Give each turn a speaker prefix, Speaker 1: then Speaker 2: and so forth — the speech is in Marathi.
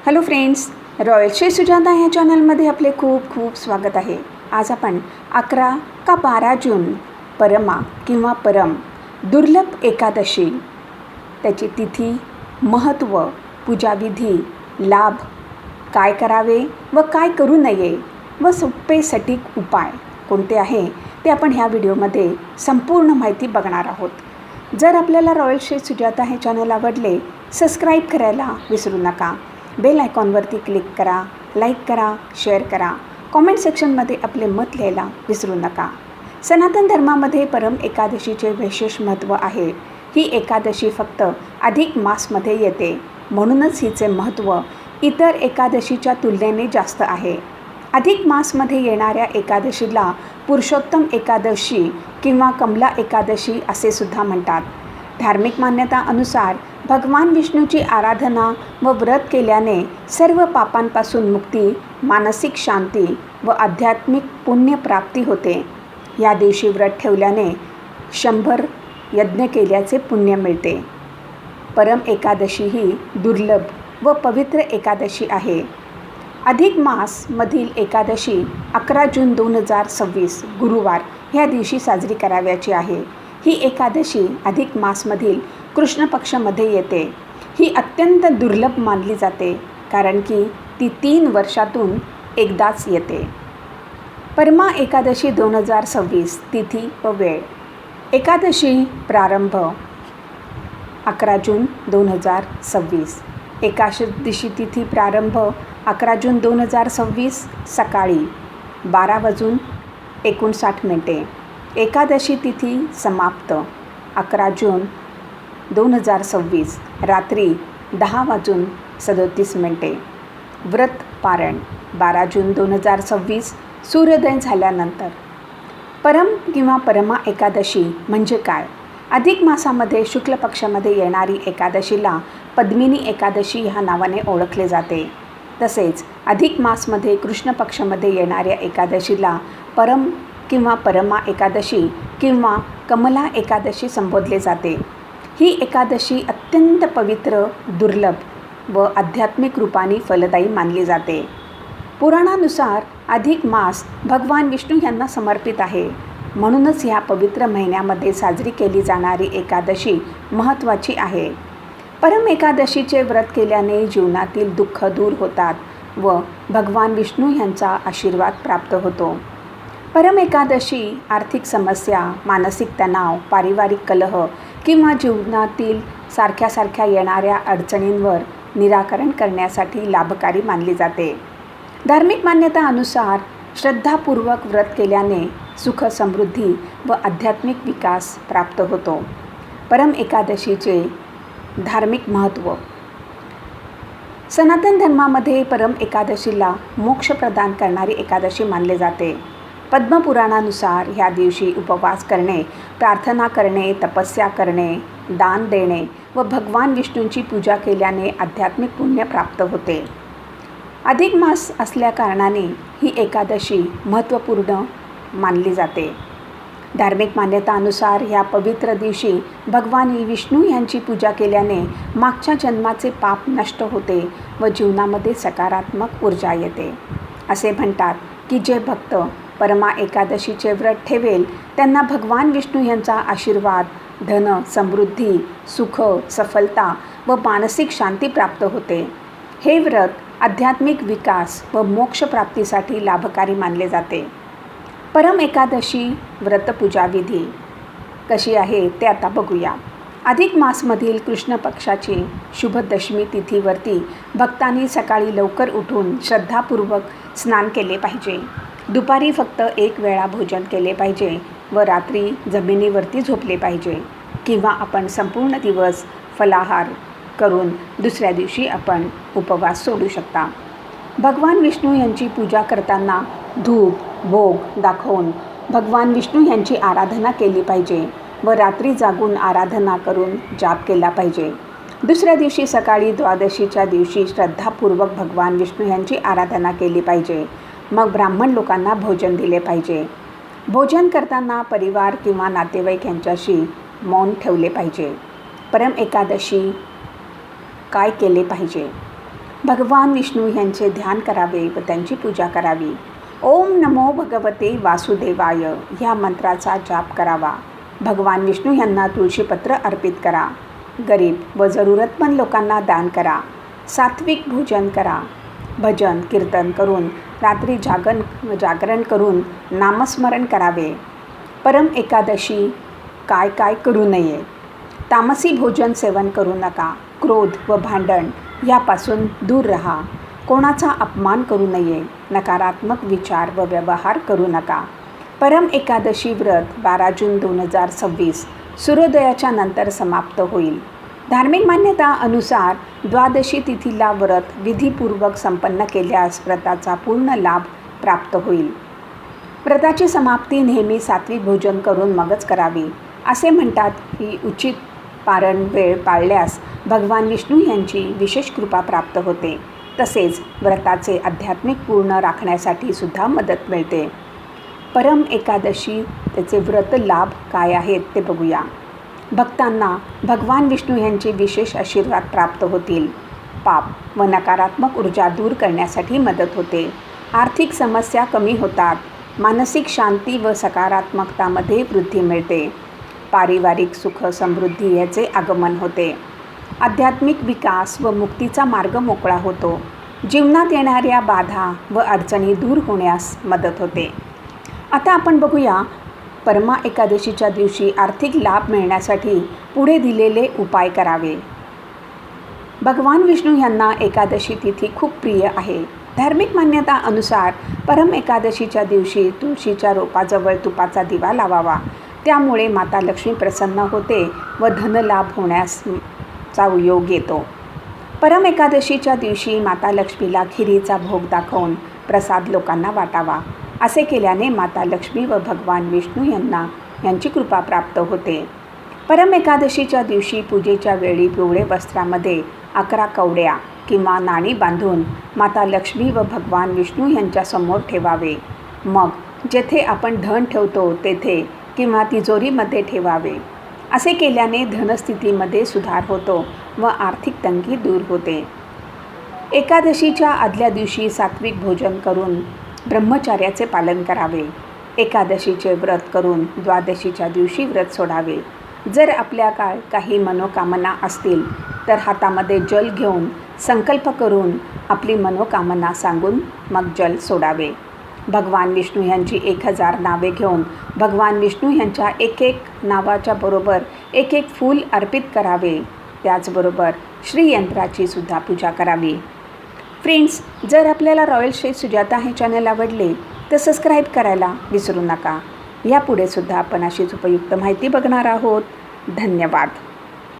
Speaker 1: Hello friends, royal Shri Sujata ह्या चॅनलमध्ये आपले खूप खूप स्वागत आहे. आज आपण 11 का 12 जून परमा किंवा परम दुर्लभ एकादशी, त्याची तिथी, महत्त्व, पूजाविधी, लाभ, काय करावे व काय करू नये व सोपे सटीक उपाय कोणते आहे ते आपण ह्या व्हिडिओमध्ये संपूर्ण माहिती बघणार आहोत. जर आपल्याला रॉयल श्री सुजाता हे चॅनल आवडले, सबस्क्राईब करायला विसरू नका. बेल आयकॉनवरती क्लिक करा, लाईक करा, शेअर करा, कॉमेंट सेक्शनमध्ये आपले मत लिहायला विसरू नका. सनातन धर्मामध्ये परम एकादशीचे विशेष महत्त्व आहे. ही एकादशी फक्त अधिक मासमध्ये येते, म्हणूनच हिचे महत्त्व इतर एकादशीच्या तुलनेने जास्त आहे. अधिक मासमध्ये येणाऱ्या एकादशीला पुरुषोत्तम एकादशी किंवा कमला एकादशी असे सुद्धा म्हणतात. धार्मिक मान्यता अनुसार भगवान विष्णूची आराधना व व्रत केल्याने सर्व पापांपासून मुक्ती, मानसिक शांती व आध्यात्मिक पुण्यप्राप्ती होते. या दिवशी व्रत ठेवल्याने 100 यज्ञ केल्याचे पुण्य मिळते. परम एकादशी ही दुर्लभ व पवित्र एकादशी आहे. अधिक मासमधील एकादशी 11 जून 2026 गुरुवार ह्या दिवशी साजरी करावयाची आहे. ही एकादशी अधिक मासमधील कृष्ण पक्षामध्ये येते. ही अत्यंत दुर्लभ मानली जाते, कारण की ती 3 वर्षातून एकदाच येते. परमा एकादशी 2026 तिथी व वेळ. एकादशी प्रारंभ 11 जून 2026. एकादशी तिथी प्रारंभ 11 जून 2026 सकाळी 12:59. एकादशी तिथी समाप्त 11 जून 2026 रात्री 10:37. व्रत पारण 12 जून 2026 सूर्योदय झाल्यानंतर. परम किंवा परमा एकादशी म्हणजे काय? अधिक मासामध्ये शुक्ल पक्षामध्ये येणारी एकादशीला पद्मिनी एकादशी ह्या नावाने ओळखले जाते. तसेच अधिक मासमध्ये कृष्ण पक्षामध्ये येणाऱ्या एकादशीला परम किंवा परमा एकादशी किंवा कमला एकादशी संबोधले जाते. ही एकादशी अत्यंत पवित्र, दुर्लभ व आध्यात्मिक रूपाने फलदायी मानली जाते. पुराणानुसार अधिक मास भगवान विष्णू यांना समर्पित आहे, म्हणूनच ह्या पवित्र महिन्यामध्ये साजरी केली जाणारी एकादशी महत्त्वाची आहे. परम एकादशीचे व्रत केल्याने जीवनातील दुःख दूर होतात व भगवान विष्णू यांचा आशीर्वाद प्राप्त होतो. परम एकादशी आर्थिक समस्या, मानसिक तणाव, पारिवारिक कलह किंवा जीवनातील सारख्या येणाऱ्या अडचणींवर निराकरण करण्यासाठी लाभकारी मानली जाते. धार्मिक मान्यता अनुसार श्रद्धापूर्वक व्रत केल्याने सुख, समृद्धी व आध्यात्मिक विकास प्राप्त होतो. परम एकादशीचे धार्मिक महत्त्व. सनातन धर्मामध्ये परम एकादशीला मोक्ष प्रदान करणारी एकादशी मानले जाते. पद्मपुराणानुसार ह्या दिवशी उपवास करणे, प्रार्थना करणे, तपस्या करणे, दान देणे व भगवान विष्णूंची पूजा केल्याने आध्यात्मिक पुण्य प्राप्त होते. अधिक मास असल्याकारणाने ही एकादशी महत्त्वपूर्ण मानली जाते. धार्मिक मान्यतानुसार ह्या पवित्र दिवशी भगवान विष्णू यांची पूजा केल्याने मागच्या जन्माचे पाप नष्ट होते व जीवनामध्ये सकारात्मक ऊर्जा येते. असे म्हणतात की जे भक्त परमा एकादशीचे व्रत ठेवेल त्यांना भगवान विष्णू यांचा आशीर्वाद, धन, समृद्धी, सुख, सफलता व मानसिक शांती प्राप्त होते. हे व्रत आध्यात्मिक विकास व मोक्षप्राप्तीसाठी लाभकारी मानले जाते. परम एकादशी व्रतपूजाविधी कशी आहे ते आता बघूया. अधिक मासमधील कृष्ण पक्षाची शुभ दशमी तिथीवरती भक्तांनी सकाळी लवकर उठून श्रद्धापूर्वक स्नान केले पाहिजे. दुपारी फक्त 1 वेळा भोजन केले पाहिजे व रात्री जमिनीवरती झोपले पाहिजे, किंवा आपण संपूर्ण दिवस फलाहार करून दुसऱ्या दिवशी आपण उपवास सोडू शकता. भगवान विष्णू यांची पूजा करताना धूप, भोग दाखवून भगवान विष्णू यांची आराधना केली पाहिजे व रात्री जागून आराधना करून जाप केला पाहिजे. दुसऱ्या दिवशी सकाळी द्वादशीच्या दिवशी श्रद्धापूर्वक भगवान विष्णू यांची आराधना केली पाहिजे. मग ब्राह्मण लोकांना भोजन दिले पाहिजे. भोजन करताना परिवार किंवा नातेवाईक यांच्याशी मौन ठेवले पाहिजे. परम एकादशी काय केले पाहिजे? भगवान विष्णू यांचे ध्यान करावे व त्यांची पूजा करावी. ओम नमो भगवते वासुदेवाय ह्या मंत्राचा जाप करावा. भगवान विष्णू यांना तुळशीपत्र अर्पित करा. गरीब व जरूरतमंद लोकांना दान करा. सात्विक भोजन करा. भजन कीर्तन करून रात्री जागरण करून नामस्मरण करावे. परम एकादशी काय काय करू नये. तामसी भोजन सेवन करू नका. क्रोध व भांडण यापासून दूर राहा. कोणाचा अपमान करू नये. नकारात्मक विचार व व्यवहार करू नका. परम एकादशी व्रत 12 जून 2026 सूर्योदयाच्या नंतर समाप्त होईल. धार्मिक मान्यता अनुसार द्वादशी तिथीला व्रत विधीपूर्वक संपन्न केल्यास व्रताचा पूर्ण लाभ प्राप्त होईल. व्रताची समाप्ती नेहमी सात्विक भोजन करून मगच करावी. असे म्हणतात की उचित पारण वेळ पाळल्यास भगवान विष्णू यांची विशेष कृपा प्राप्त होते. तसेच व्रताचे आध्यात्मिक पूर्ण राखण्यासाठी सुद्धा मदत मिळते. परम एकादशी त्याचे व्रत लाभ काय आहेत ते बघूया. भक्तांना भगवान विष्णू यांचे विशेष आशीर्वाद प्राप्त होतील. पाप व नकारात्मक ऊर्जा दूर करण्यासाठी मदत होते. आर्थिक समस्या कमी होतात. मानसिक शांती व सकारात्मकतामध्ये वृद्धी मिळते. पारिवारिक सुख समृद्धी याचे आगमन होते. आध्यात्मिक विकास व मुक्तीचा मार्ग मोकळा होतो. जीवनात येणाऱ्या बाधा व अडचणी दूर होण्यास मदत होते. आता आपण बघूया परमा एकादशीच्या दिवशी आर्थिक लाभ मिळण्यासाठी पुढे दिलेले उपाय करावे. भगवान विष्णू यांना एकादशी तिथी खूप प्रिय आहे. धार्मिक मान्यता अनुसार परम एकादशीच्या दिवशी तुळशीच्या रोपाजवळ तुपाचा दिवा लावावा. त्यामुळे माता लक्ष्मी प्रसन्न होते व धनलाभ होण्याचा योग येतो. परम एकादशीच्या दिवशी माता लक्ष्मीला खिरीचा भोग दाखवून प्रसाद लोकांना वाटावा. असे केल्याने माता लक्ष्मी व भगवान विष्णू यांची कृपा प्राप्त होते. परम एकादशीच्या दिवशी पूजेच्या वेळी पिवळे वस्त्रामध्ये 11 कवड्या किंवा नाणी बांधून माता लक्ष्मी व भगवान विष्णू यांच्यासमोर ठेवावे. मग जेथे आपण धन ठेवतो तेथे किंवा तिजोरीमध्ये ठेवावे. असे केल्याने धनस्थितीमध्ये सुधार होतो व आर्थिक तंगी दूर होते. एकादशीच्या आदल्या दिवशी सात्विक भोजन करून ब्रह्मचर्याचे पालन करावे. एकादशीचे व्रत करून द्वादशीच्या दिवशी व्रत सोडावे. जर आपल्या काही मनोकामना असतील तर हातामध्ये जल घेऊन संकल्प करून आपली मनोकामना सांगून मग जल सोडावे. भगवान विष्णू यांची 1000 नावे घेऊन भगवान विष्णू यांच्या एक नावाच्या बरोबर एक फूल अर्पित करावे. त्याचबरोबर श्रीयंत्राची सुद्धा पूजा करावी. फ्रेंड्स, जर आपल्याला रॉयल श्री सुजाता हे चॅनल आवडले तर सबस्क्राईब करायला विसरू नका. यापुढे सुद्धा आपण अशीच उपयुक्त माहिती बघणार आहोत. धन्यवाद.